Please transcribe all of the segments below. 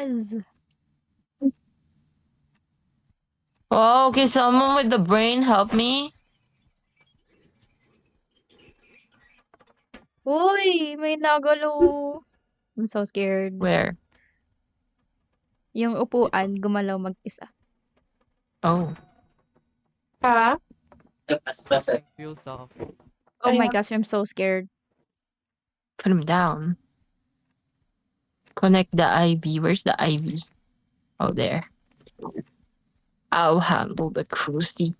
was. Oh, can someone with the brain help me? Uy, may nagalo. I'm so scared. Where? Yung upuan, gumalaw mag-isa. Oh. Ha? I feel soft. Oh my Ayan. gosh, I'm so scared. Put him down. Connect the IV. Where's the IV? Oh, there. I'll handle the crucie.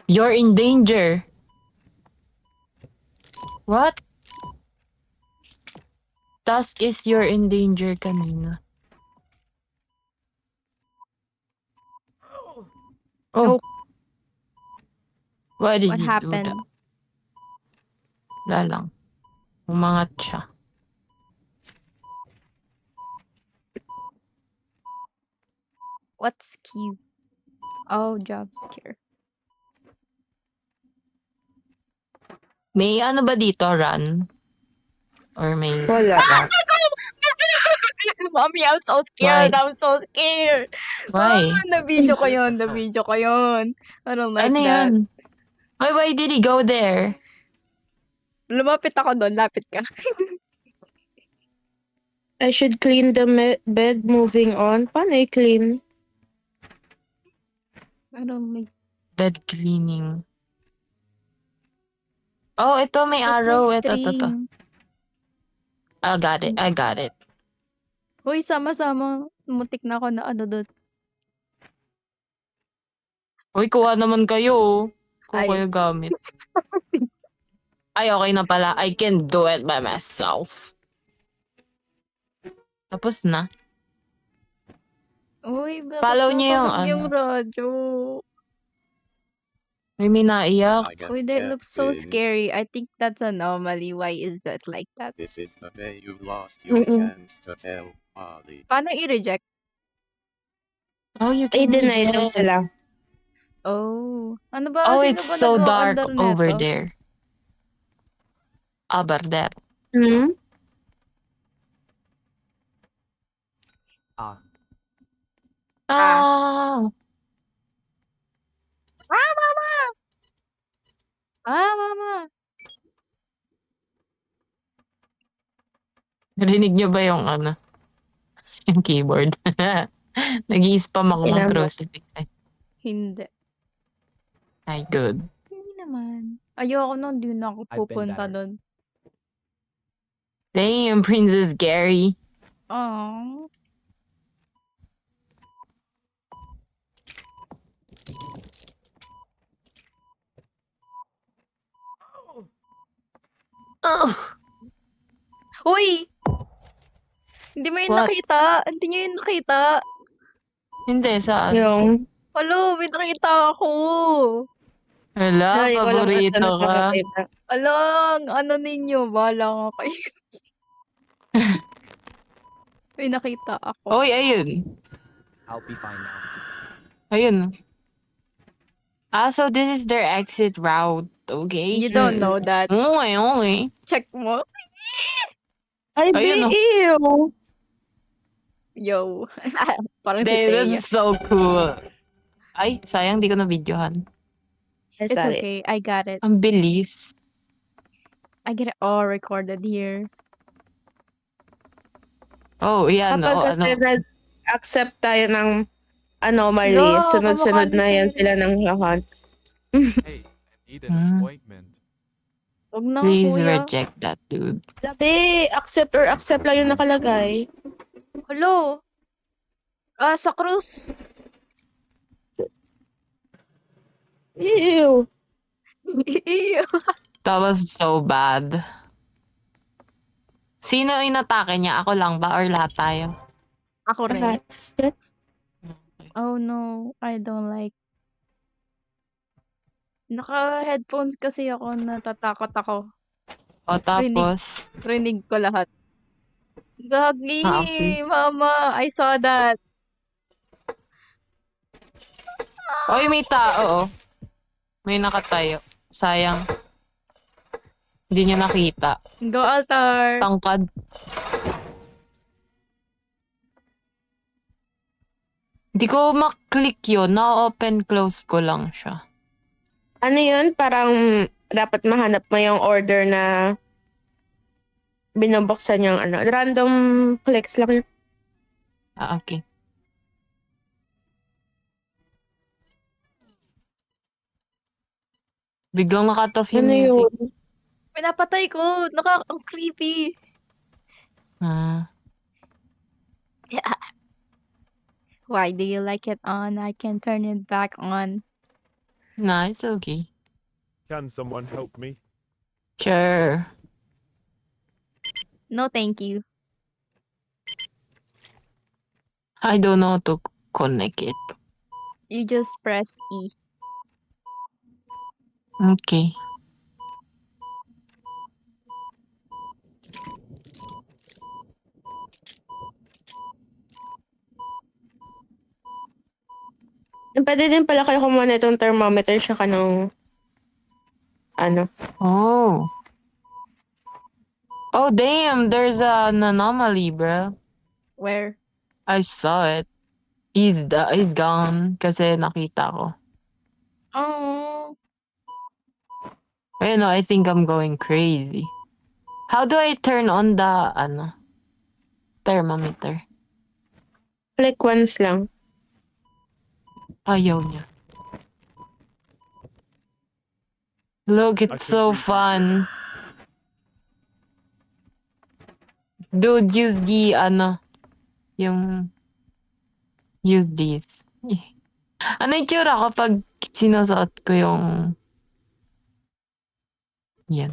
You're in danger. What? Task is you're in danger kanina. Oh. Oh. Why did What you happened? do that? Wala lang. Umangat siya. What's Q? Oh, job scare. May ano ba dito, run? Or may... Wala. Mommy, I'm so scared. I'm so scared. Why? Na-video ko yun. Na-video ko yun. I don't like Ano that. yun? Why did he go there? Lumapit ako doon. Lapit ka. I should clean the bed moving on. Paano i-clean? I don't like Bed cleaning. Oh, ito may But arrow. my Ito. stream. I got it. Uy, sama-sama. Mutik na ako na ano doon. Uy, kuha naman kayo. Kuha Ay. kayo gamit. Ay, okay na pala. I can do it by myself. Tapos na. Uy, bakit Follow niyo yung nakabag yung ano. radyo? May naiyak. Uy, that looks so scary. I think that's anomaly. Why is that like that? This is the day you lost your chance to tell Molly. Paano i-reject? Oh, you can I-deny daw reject. sila. Oh. Ano ba? Oh, Sino it's ba so dark nag-o-under over neto? there. Over there. Hmm? Ah. Ah! Ah, mama! Ah, mama! Narinig niyo ba yung ano? Yung keyboard. Nag-i-spam ako ng Tinama. crucifix. Hindi. Ay, good. Hindi naman. Ayoko nun. Di na ako I've been pupunta better. doon. Damn, Princess Gary. Oh. Oh, Uy! Hindi mo yun What? nakita. Hindi niyo yun nakita. hindi, saan? Yung... Alo, may nakita ako. Hala, Ay, ko lang paborito ata ka. nakakita. Alang, ano ninyo? Bahala nga kayo. May nakita ako. Oy, ayun. I'll be fine now. Ayun. Ah, so this is their exit route. Okay. You don't know that. Okay. Check mo. Ay, Ayun, oh. ew! Yo. Parang si Damn, Thea. that's so cool. Ay, sayang di ko na videohan. Ay, It's sorry. okay. I got it. Ang bilis. I get it all recorded here. Oh, yan. Kapag Oh, kasi ano. nag-accept tayo ng anomaly, Yo, sunod-sunod kumukha na ni yan Siri. sila ng hunt. Hey, I need Hmm. an appointment. Huwag na, Please kuya. reject that, dude. Sabi, accept or accept lang yung nakalagay. Hello. Ah, sa cruise. Ew! Ew. That was so bad. Sino inatake niya? Ako lang ba? Or lahat tayo? Ako rin. Lahat. Okay. Oh no, I don't like. Naka-headphones kasi ako, natatakot ako. O tapos, Rinig ko lahat. Gagi, Ah, okay. mama, I saw that. oy, may tao, oh. May nakatayo. Sayang. Hindi niya nakita. Go altar. Tangkad. Di ko maklik yun. Na-open close ko lang siya. Ano yun? Parang dapat mahanap mo yung order na binubuksan yung ano. Random clicks lang yun. Ah, okay. Biglang nakatoff yung Ano music. yun? Pinapatay ko. Ang creepy. Ah. Why do you like it on? I can turn it back on. Nah, it's okay. Can someone help me? Sure. No, thank you. I don't know how to connect it. You just press E. Okay. Pwede din pala kayo kumuha na itong thermometer siya ng ano. Oh. Oh, damn. There's an anomaly, bro. Where? I saw it. He's gone kasi nakita ko. Oh. Ayun, I think I'm going crazy. How do I turn on the thermometer? Click once lang. Ayaw niya. Look, I it's can so read you. fun. Dude, use the use these. Ano yung tsura kapag sinusuot ko yung yan.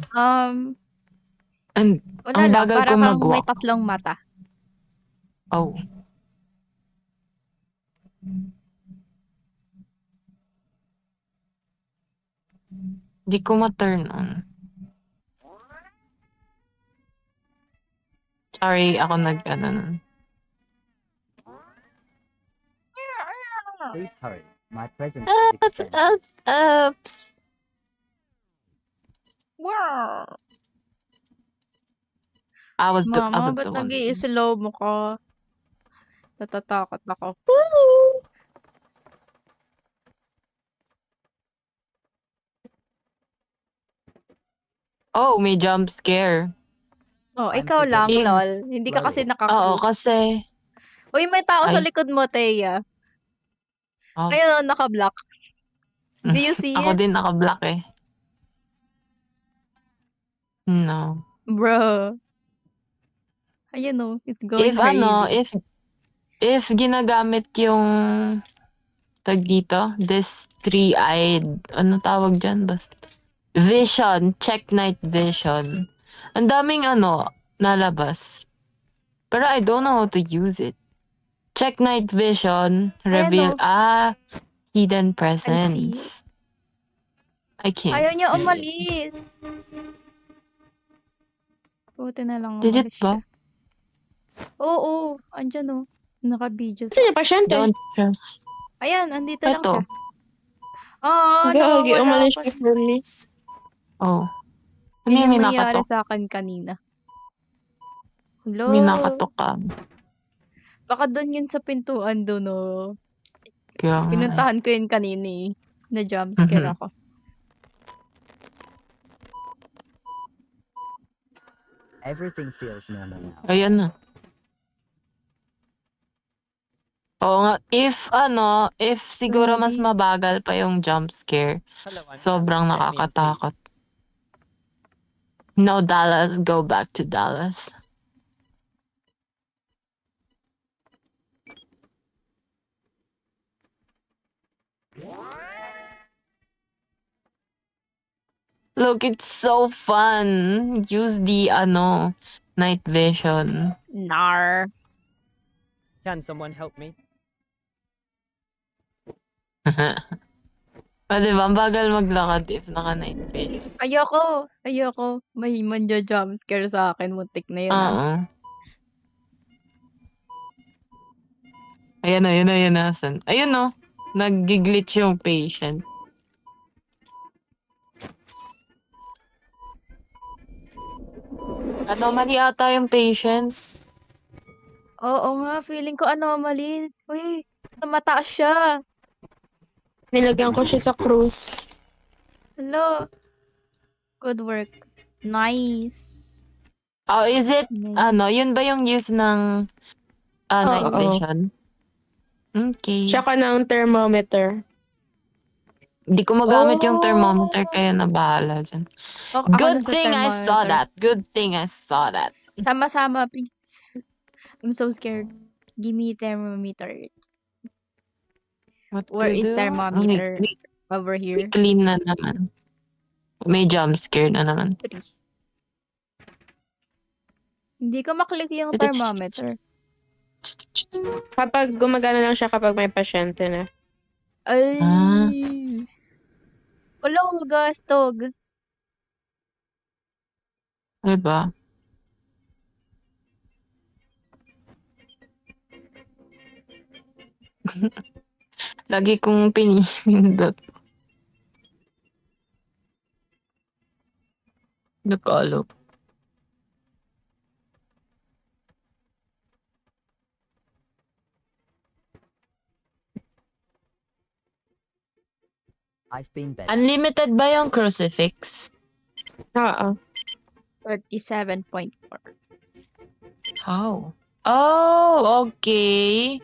And Wala ang lang. bagal Para ko kang may mag-walk. tatlong mata. Oh. Di ko ma-turn on. Sorry, ako nun. Please hurry. My presence is expensive. Oops. Wow. I was Mama, the ba't one. nag-i-slow mo ka? Natatakot ako. Oh, may jump scare. Oh, I'm ikaw lang, forgetting lol. things Hindi ka kasi slowly. Oo, naka-cruise. kasi Uy, may tao sa Ay. likod mo, Teya. Oh. Ayun, naka-block. Do you see ako it? din naka-block eh. No. Bro. Ayun oh, it's going If crazy. if ginagamit yung tag dito, this three-eyed, ano tawag dyan? Basta, vision, check night vision. Ang daming nalabas. Pero I don't know how to use it. Check night vision, reveal, hidden presence. I can't Ayaw niya see it. umalis. Buti na lang Legit umalis ba? siya. Oo, andyan oh. Naka-video Saan sa... yung pasyente? Don't trust. Ayan, andito lang Ito. siya. Gagi, nawawala umalis ako. siya from me. Oh. Ano Yun yung yung nangyari minakatok? sa akin kanina. Hello? Minakatok ka. Baka doon yun sa pintuan doon oh. Kaya nga eh. Pinuntahan ko yun kanina eh. Na jumpscare ako. Everything feels normal now. Ayan na. Oo nga, if siguro mas Grabe. mabagal pa yung jump scare, Hello, I'm sobrang Sam. Let me in, please. nakakatakot. No, Dallas, go back to Dallas. Look, it's so fun. Use the night vision. Nar. Can someone help me? Diba, ang bagal maglakad if naka-night vision. Ayoko. May manja-jumpscare sa akin. Muntik na yun Oo. Ayan na. Ayun no. Nag-glitch yung patient. Mali ata yung patient. Oo nga, feeling ko anomaly. Uy, Mataas siya. Nilagyan ko siya sa cruise. Hello. Good work. Nice. Oh, is it, Nice. yun ba yung use ng night Oo. vision? Okay. Tsaka ng thermometer. Di ko magamit yung thermometer, Oh! kaya na bahala dyan. Ako Good nasa thing I saw thermometer. that. Good thing I saw that. Sama-sama, please. I'm so scared. Give me thermometer. What Where to is do? thermometer? We Over here. clean na naman. May jump scare na naman. 3. Hindi ko maklik yung thermometer. Kapag gumagana lang siya kapag may pasyente na. Ay. Ah. Wala, gastog. Diba? Lagi kong pinindot. Nakalo. I've been better. Unlimited ba yung crucifix? Oo. 37.4. How? Oh, okay.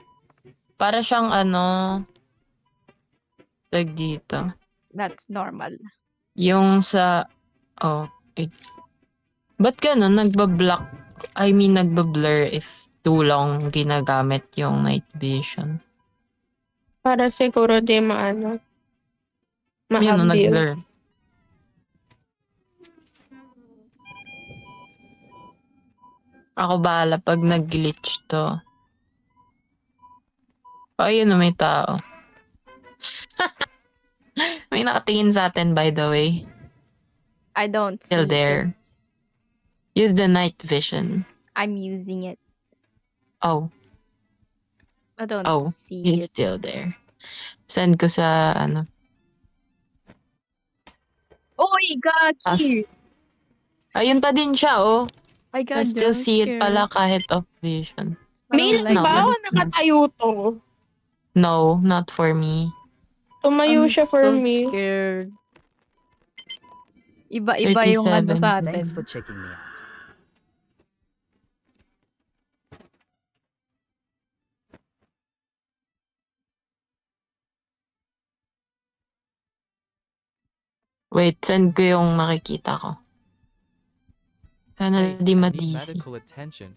Para siyang tag dito. That's normal. Yung sa, it's, ba't ganun? Nagba-block, nagba-blur if too long ginagamit yung night vision. Para siguro di Yun, no, nag-blur. ma-abuse. Ako bahala pag nag-glitch to. Ayun na, may tao. May nakatingin sa atin, by the way. I don't Still see there. it. Use the night vision. I'm using it. Oh, I don't see he's it. still there. Send ko sa, Oy, gagi! Ayun pa din siya, oh. I I got still jump see it pala scared. kahit off vision. Mail Parang No, ba o but- nakatayo to? No, not for me. Tumayo I'm siya for so me. scared. Iba-iba yung 37. sa Thanks atin. for checking me out. Wait, send ko yung nakikita ko. Sana Hey, di I need ma-DC. medical attention.